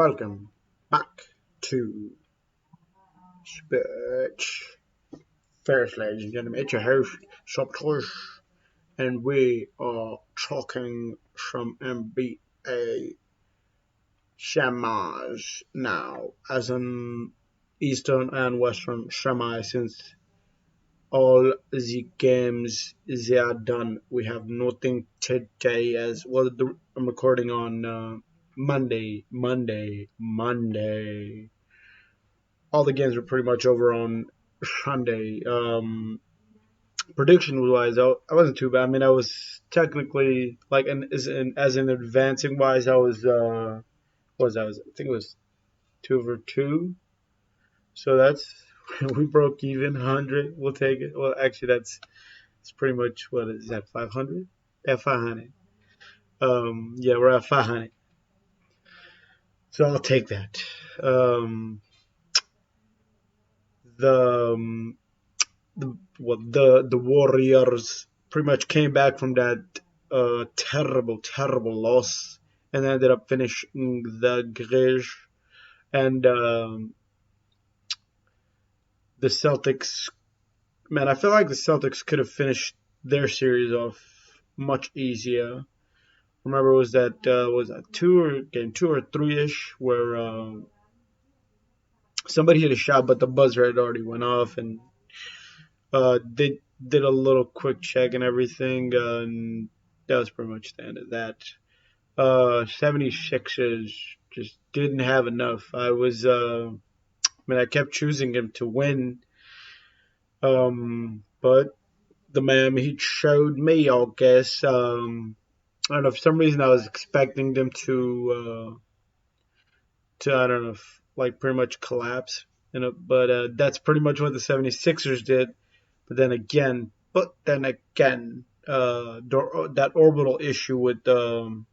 Welcome back to Spitch First, ladies and gentlemen. It's your host, Subtosh, and we are talking some NBA semis now, as in Eastern and Western semi, since all the games they are done. We have nothing today, as well. I'm recording on Monday. All the games were pretty much over on Sunday. Prediction wise, I wasn't too bad. I mean, I was technically like, as in advancing wise, I was what was I was I think it was 2 over 2. So that's we broke even 100. We'll take it. Well, actually, it's pretty much what is that 500? Yeah, 500. Yeah, we're at 500. So I'll take that. Um, the the Warriors pretty much came back from that terrible loss and ended up finishing the Grish, and the Celtics. Man, I feel like the Celtics could have finished their series off much easier. Remember, was that game 2 or 3 ish where somebody hit a shot, but the buzzer had already went off, and they did a little quick check and everything, and that was pretty much the end of that. 76ers just didn't have enough. I kept choosing him to win, but the Miami Heat showed me, I guess. I don't know, for some reason I was expecting them to I don't know, like pretty much collapse, but that's pretty much what the 76ers did. But then again, that orbital issue with Joel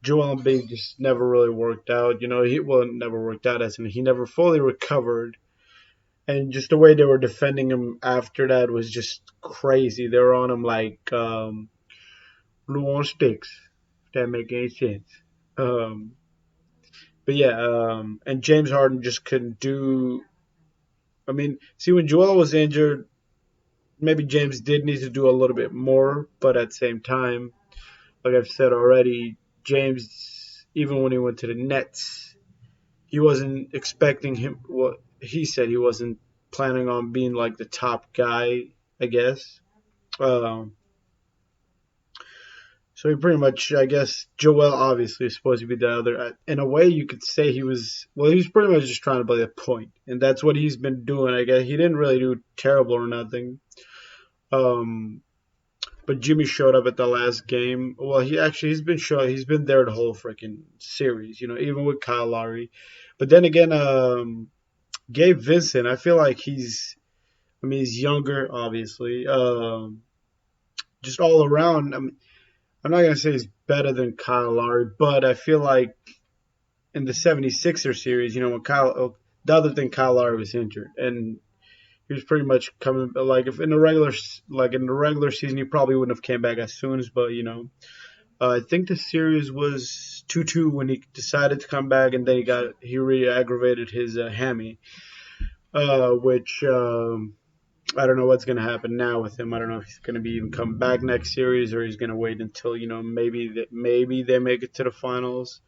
Embiid just never really worked out. Never worked out as in he never fully recovered, and just the way they were defending him after that was just crazy. They were on him like blue on sticks. If that make any sense. Um, but yeah, and James Harden just couldn't do. I mean, see, when Joel was injured, maybe James did need to do a little bit more, but at the same time, like I've said already, James, even when he went to the Nets, he wasn't expecting him. What he said, he wasn't planning on being like the top guy, I guess. Um, so he pretty much, I guess, Joel obviously is supposed to be the other. In a way, you could say he was. Well, he was pretty much just trying to play the point, and that's what he's been doing. I guess he didn't really do terrible or nothing. Um, But Jimmy showed up at the last game. Well, he's been showing. He's been there the whole freaking series. Even with Kyle Lowry. But then again, Gabe Vincent. I feel like he's. I mean, he's younger, obviously. Just all around. I mean, I'm not gonna say he's better than Kyle Lowry, but I feel like in the 76er series, when the other thing Kyle Lowry was injured, and he was pretty much coming like if in the regular season he probably wouldn't have came back as soon as, but I think the series was 2-2 when he decided to come back, and then he re-aggravated his hammy, which I don't know what's gonna happen now with him. I don't know if he's gonna be even come back next series, or he's gonna wait until maybe they make it to the finals,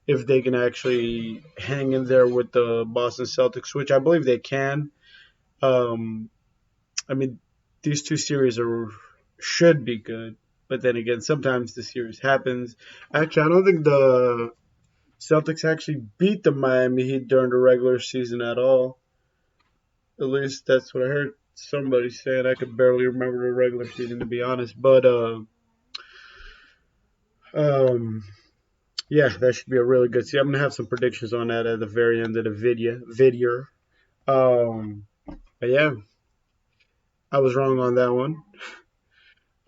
if they can actually hang in there with the Boston Celtics, which I believe they can. Um, I mean, these two series should be good, but then again, sometimes the series happens. Actually, I don't think the Celtics actually beat the Miami Heat during the regular season at all. At least that's what I heard somebody saying. I could barely remember the regular season, to be honest. But um, yeah, that should be a really good. See, I'm gonna have some predictions on that at the very end of the video. But yeah, I was wrong on that one.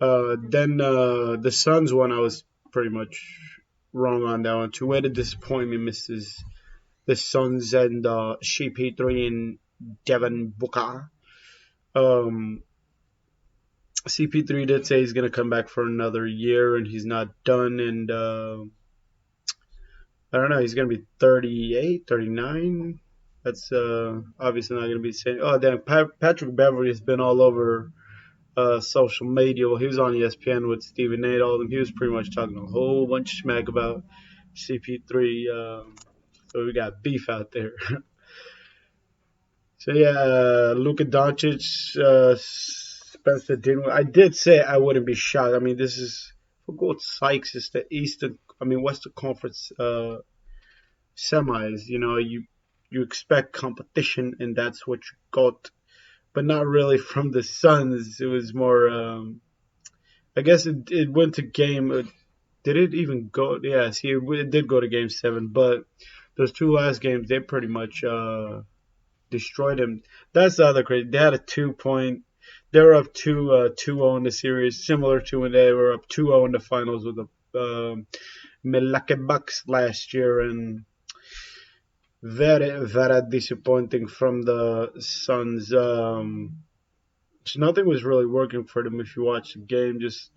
Then the Suns one, I was pretty much wrong on that one too. Way to disappoint me, Mrs. The Suns and CP3 and Devin Booker. Um, CP3 did say he's gonna come back for another year, and he's not done. And I don't know. He's gonna be 38, 39. That's obviously not gonna be the same. Oh damn, Patrick Beverly has been all over social media. Well, he was on ESPN with Stephen A. All of them. He was pretty much talking a whole bunch of smack about CP3. So we got beef out there. So yeah, Luka Doncic, Spencer Dinwiddie. I did say I wouldn't be shocked. I mean, this is for Gold Sykes. It's the Eastern. I mean, Western Conference semis. You expect competition, and that's what you got. But not really from the Suns. It was more. I guess it went to game. Did it even go? Yeah, see, it did go to game 7. But those two last games, they pretty much destroyed him. That's the other crazy. They had a 2 point. They were up 2-0 in the series, similar to when they were up 2-0 in the finals with the Milwaukee Bucks last year, and very very disappointing from the Suns. So nothing was really working for them if you watch the game. Just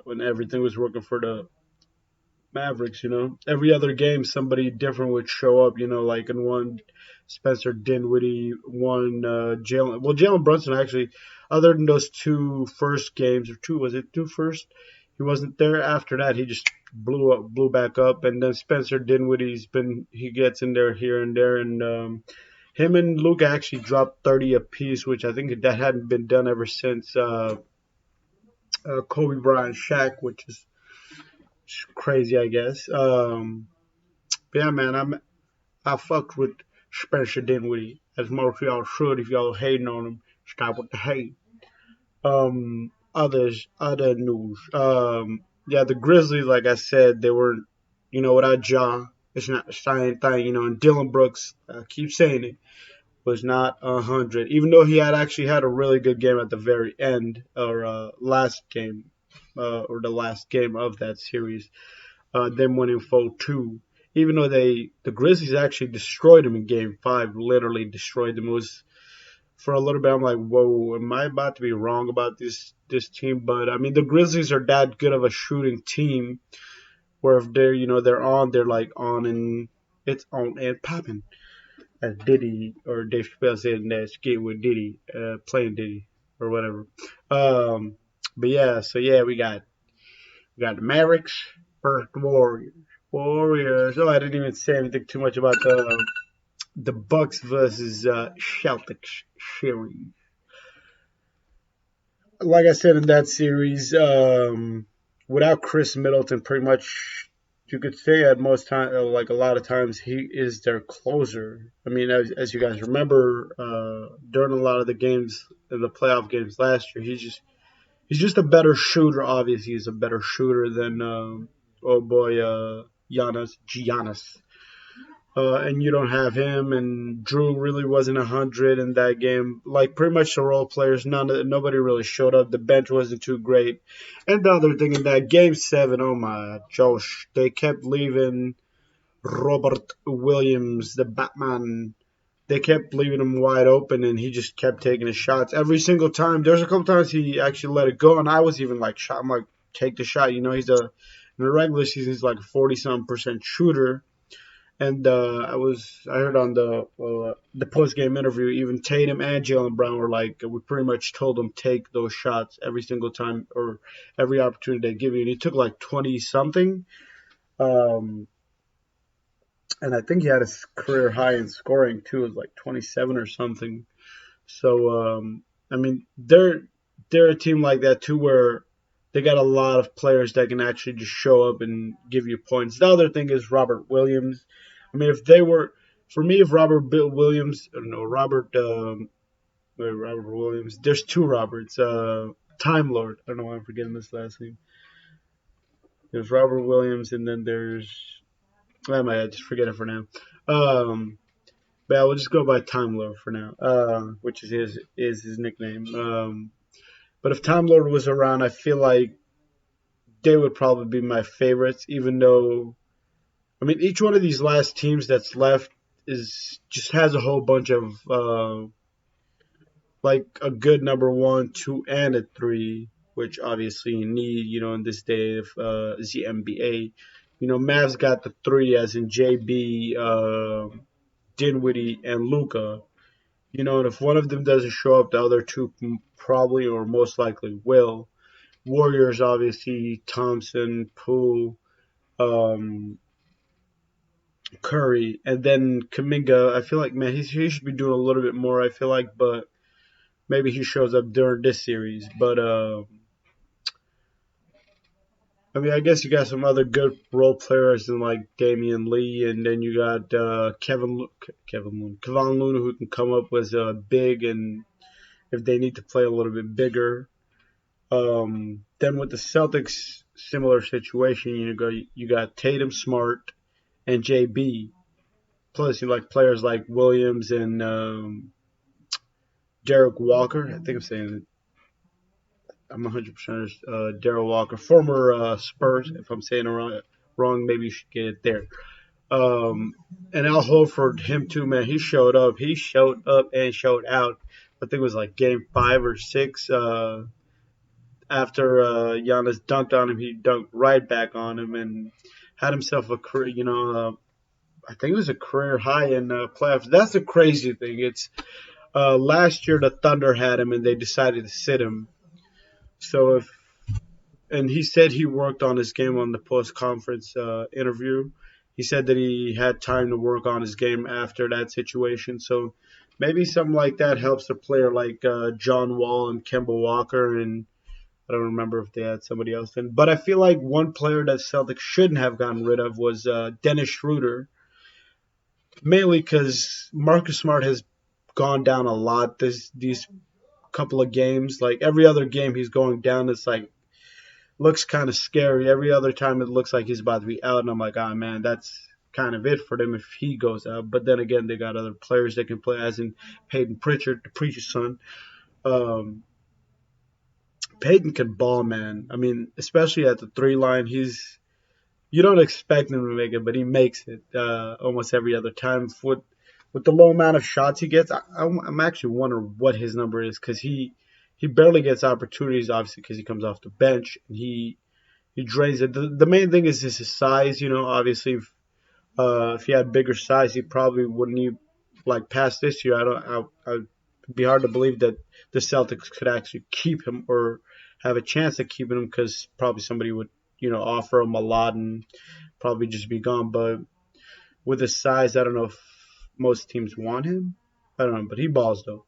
when everything was working for the Mavericks, every other game somebody different would show up. Like in one, Spencer Dinwiddie, one Jalen. Well, Jalen Brunson actually, other than those two first games or two, was it two first? He wasn't there. After that, he just blew back up. And then Spencer Dinwiddie's he gets in there here and there, and him and Luke actually dropped 30 apiece, which I think that hadn't been done ever since Kobe Bryant, Shaq, which is crazy, I guess. But yeah, man, I fucked with Spencer Dinwiddie, as most of y'all should. If y'all hating on him, stop with the hate. Other news. Yeah, the Grizzlies, like I said, they were, without Ja, it's not the same thing, and Dylan Brooks, I keep saying it, was not 100, even though he had actually had a really good game at the very end, or last game, or the last game of that series, them winning 4-2. Even though the Grizzlies actually destroyed them in Game 5, literally destroyed them. It was for a little bit. I'm like, whoa, am I about to be wrong about this team? But I mean, the Grizzlies are that good of a shooting team, where if they're on, they're like on, and it's on and popping, as Diddy or Dave Chappelle said in that skit with Diddy, playing Diddy or whatever. But yeah, so yeah, we got the Mavericks versus the Warriors. Warriors. Oh, I didn't even say anything too much about the Bucks versus Celtics series. Like I said in that series, without Chris Middleton, pretty much you could say at most time, like a lot of times, he is their closer. I mean, as you guys remember, during a lot of the games in the playoff games last year, he's just a better shooter. Obviously, he's a better shooter than oh boy, Giannis. And you don't have him, and Drew really wasn't 100 in that game. Like pretty much the role players, nobody really showed up. The bench wasn't too great. And the other thing in that game 7, oh my Josh, they kept leaving Robert Williams, the Batman. They kept leaving him wide open, and he just kept taking his shots every single time. There's a couple times he actually let it go, and I was even like, I'm like, take the shot. He's in the regular season, he's like a 40-some% shooter. And I heard on the post game interview, even Tatum and Jalen Brown were like, we pretty much told him take those shots every single time or every opportunity they give you. And he took like 20 something, um, and I think he had a career high in scoring too. It was like 27 or something. So I mean, they're a team like that too, where they got a lot of players that can actually just show up and give you points. The other thing is Robert Williams. I mean, for me, if Robert Bill Williams, I don't know, Robert Williams, there's two Roberts. Time Lord. I don't know why I'm forgetting this last name. There's Robert Williams, and then I just forget it for now. But I will just go by Time Lord for now, which is his nickname. But if Time Lord was around, I feel like they would probably be my favorites, even though I mean each one of these last teams that's left is just has a whole bunch of like a good number 1, 2, and a 3, which obviously you need, in this day of the NBA. Mavs got the three as in JB, Dinwiddie, and Luca. And if one of them doesn't show up, the other two probably or most likely will. Warriors, obviously, Thompson, Poole, um, Curry, and then Kaminga. I feel like, man, he should be doing a little bit more, I feel like, but maybe he shows up during this series. But, I mean, I guess you got some other good role players in like Damian Lee, and then you got Kevin Looney, who can come up with big, and if they need to play a little bit bigger. Then with the Celtics, similar situation. You got Tatum, Smart, and JB. Plus, you like players like Williams and Derek Walker. I think I'm 100% Derek Walker, former Spurs. If I'm saying it wrong, maybe you should get it there. And Al Horford, him too, man. He showed up. He showed up and showed out. I think it was like game 5 or 6. After Giannis dunked on him, he dunked right back on him and had himself a career. I think it was a career high in playoffs. That's the crazy thing. It's last year the Thunder had him and they decided to sit him. So and he said he worked on his game on the post conference interview. He said that he had time to work on his game after that situation. So maybe something like that helps a player like John Wall and Kemba Walker, and I don't remember if they had somebody else in. But I feel like one player that Celtics shouldn't have gotten rid of was Dennis Schroeder, mainly because Marcus Smart has gone down a lot these couple of games. Like every other game he's going down, it's like looks kind of scary. Every other time it looks like he's about to be out, and I'm like, oh man, that's kind of it for them if he goes out. But then again, they got other players that can play, as in Peyton Pritchard, the preacher's son. Um, Peyton can ball, man. I mean, especially at the 3 line, you don't expect him to make it, but he makes it almost every other time. With the low amount of shots he gets, I'm actually wondering what his number is, because he barely gets opportunities, obviously, because he comes off the bench and he drains it. The main thing is his size. Obviously, if he had bigger size, he probably wouldn't even like past this year. It'd be hard to believe that the Celtics could actually keep him or have a chance of keeping him, because probably somebody would offer him a lot and probably just be gone. But with his size, I don't know if most teams want him. I don't know, but he balls though.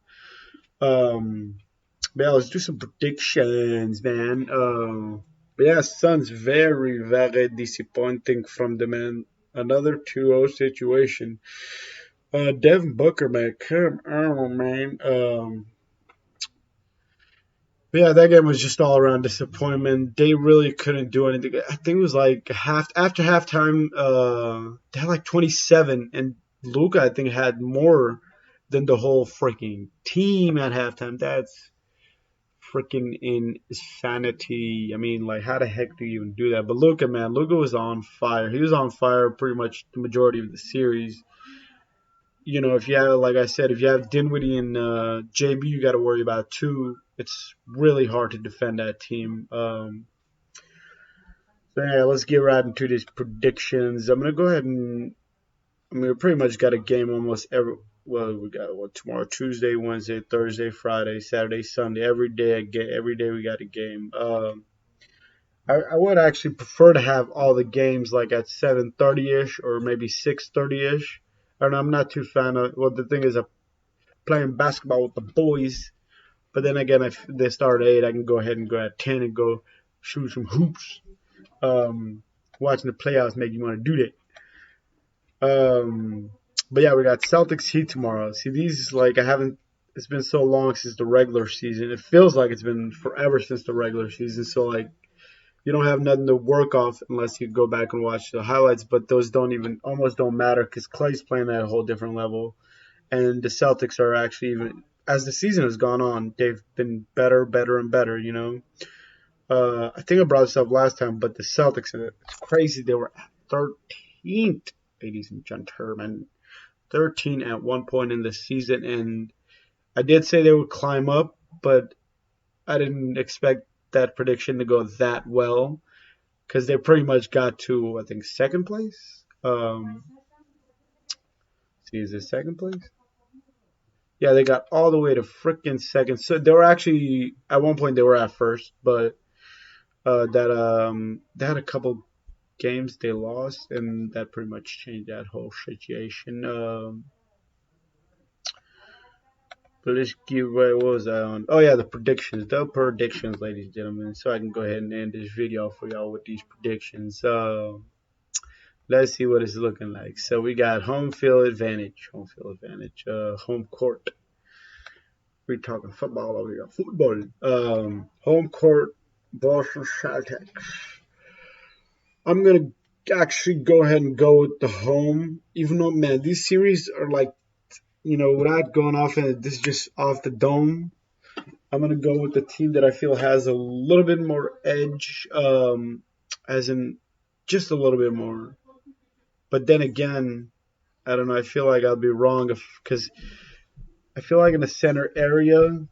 But yeah, let's do some predictions, man. But yeah, Suns very, very disappointing from the man. Another 2-0 situation. Devin Booker, man, come on, man. But yeah, that game was just all around disappointment. They really couldn't do anything. I think it was like after halftime, they had like 27, and Luca I think had more than the whole freaking team at halftime. That's freaking insanity. I mean, like, how the heck do you even do that? But Luca, man, Luca was on fire. He was on fire pretty much the majority of the series. If you have, like I said, if you have Dinwiddie and JB, you got to worry about two. It's really hard to defend that team. So yeah, let's get right into these predictions. I'm gonna go ahead and we pretty much got a game almost every. Well, we got tomorrow, Tuesday, Wednesday, Thursday, Friday, Saturday, Sunday. Every day we got a game. I would actually prefer to have all the games like at 7:30 ish or maybe 6:30 ish. I don't know. I'm not too fan of. Well, the thing is, I'm playing basketball with the boys. But then again, if they start at 8, I can go ahead and go at 10 and go shoot some hoops. Watching the playoffs make you want to do that. But yeah, we got Celtics Heat tomorrow. See, these, like, I haven't. It's been so long since the regular season. It feels like it's been forever since the regular season. So, like, you don't have nothing to work off unless you go back and watch the highlights. But those almost don't matter, because Clay's playing at a whole different level. And the Celtics are actually, even as the season has gone on, they've been better, and better. I think I brought this up last time, but the Celtics, it's crazy. They were at 13th, ladies and gentlemen, 13 at one point in the season, and I did say they would climb up, but I didn't expect that prediction to go that well, because they pretty much got to, I think, second place. See, is it second place? Yeah, they got all the way to freaking second. So they were actually at one point they were at first, but that they had a couple games they lost, and that pretty much changed that whole situation. But let's give what was that on? Oh yeah, the predictions, ladies and gentlemen. So I can go ahead and end this video for y'all with these predictions. Let's see what it's looking like. So we got home field advantage, home court. We're talking football over here. Football. Home court, Boston Celtics. I'm gonna actually go ahead and go with the home, even though man, these series are like, without going off and this is just off the dome. I'm gonna go with the team that I feel has a little bit more edge, as in just a little bit more. But then again, I don't know. I feel like I'll be wrong because I feel like in the center area,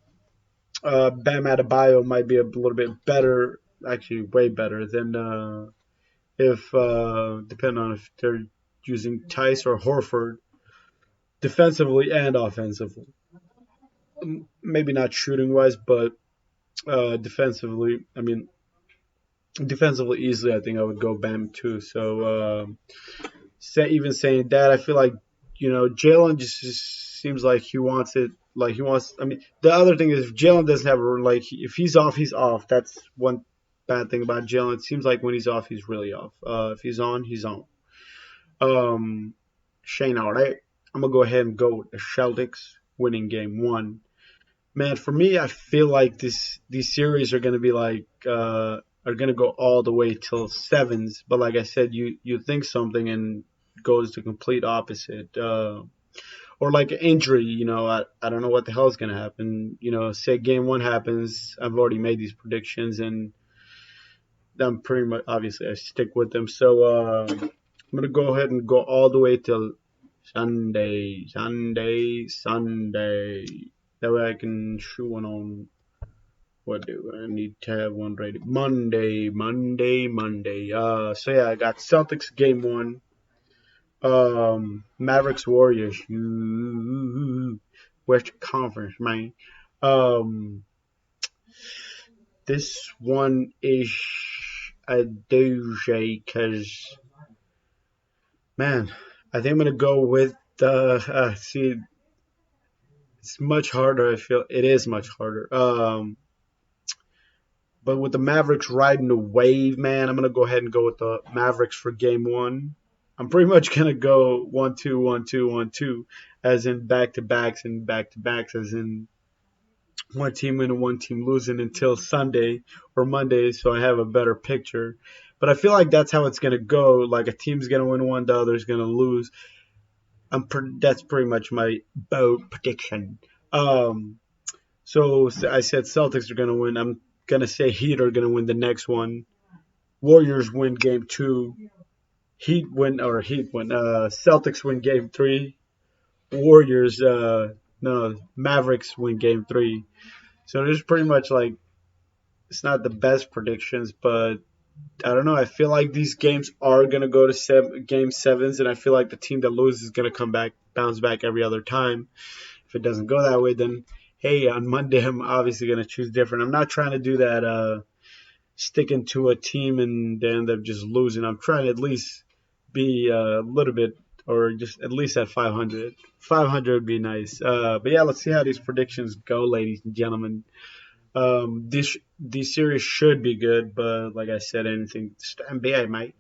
Bam Adebayo might be a little bit better, actually way better than if depending on if they're using Tice or Horford defensively and offensively. Maybe not shooting wise, but defensively. I mean, defensively easily, I think I would go Bam too. So even saying that, I feel like Jalen just seems like he wants it. Like he wants. I mean, the other thing is if Jalen doesn't have if he's off, he's off. That's one bad thing about Jalen. It seems like when he's off, he's really off. If he's on, he's on. Shane, all right. I'm gonna go ahead and go with the Celtics winning game one. Man, for me, I feel like these series are gonna be like are gonna go all the way till sevens. But like I said, you think something and goes the complete opposite. Or like an injury, I don't know what the hell is gonna happen. Say game one happens, I've already made these predictions and I'm pretty much obviously I stick with them. So I'm gonna go ahead and go all the way till Sunday, Sunday, Sunday. That way I can shoot one on. What do I need to have one ready? Monday, Monday, Monday. So yeah, I got Celtics game one. Mavericks Warriors. Western Conference, man. Um, this one is a doozy because, man, I think I'm gonna go with the. See, it's much harder. I feel it is much harder. But with the Mavericks riding the wave, man, I'm gonna go ahead and go with the Mavericks for game one. I'm pretty much gonna go 1-2, 1-2, 1-2, as in back to backs and back to backs, as in one team winning, one team losing until Sunday or Monday, so I have a better picture. But I feel like that's how it's gonna go. Like a team's gonna win one, the other's gonna lose. That's pretty much my bold prediction. So I said Celtics are gonna win. I'm gonna say Heat are gonna win the next one. Warriors win game two. Heat win. Celtics win game three. Warriors, no, Mavericks win game three. So it's pretty much like it's not the best predictions, but I don't know. I feel like these games are gonna go to game sevens, and I feel like the team that loses is gonna come back, bounce back every other time. If it doesn't go that way, then hey, on Monday I'm obviously gonna choose different. I'm not trying to do that sticking to a team and they end up just losing. I'm trying to at least be a little bit or just at least at 500. 500 would be nice. But yeah, let's see how these predictions go, ladies and gentlemen. These series should be good, but like I said, anything stand by, mate.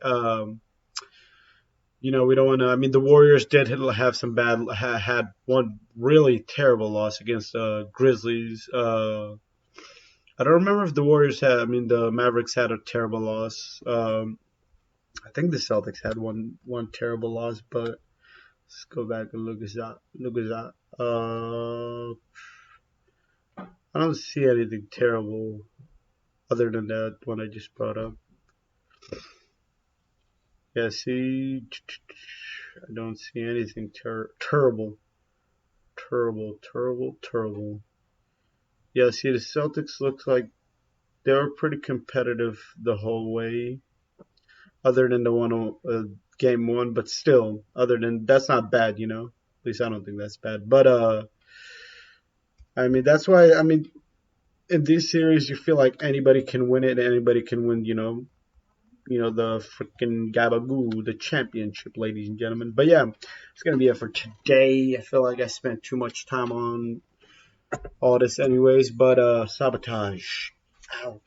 We don't want to. I mean, the Warriors did have some had one really terrible loss against Grizzlies. I don't remember if the Warriors had. I mean, the Mavericks had a terrible loss. I think the Celtics had one terrible loss, but let's go back and look at that. Look at that. I don't see anything terrible other than that one I just brought up. Yeah, see, I don't see anything terrible, terrible. Yeah, see, the Celtics looks like they were pretty competitive the whole way. other than the one game one, but still, other than that's not bad, At least I don't think that's bad. But I mean, that's why in this series you feel like anybody can win it, anybody can win, the freaking Gabagoo, the championship, ladies and gentlemen. But yeah, it's gonna be it for today. I feel like I spent too much time on all this, anyways. But Sabotage out.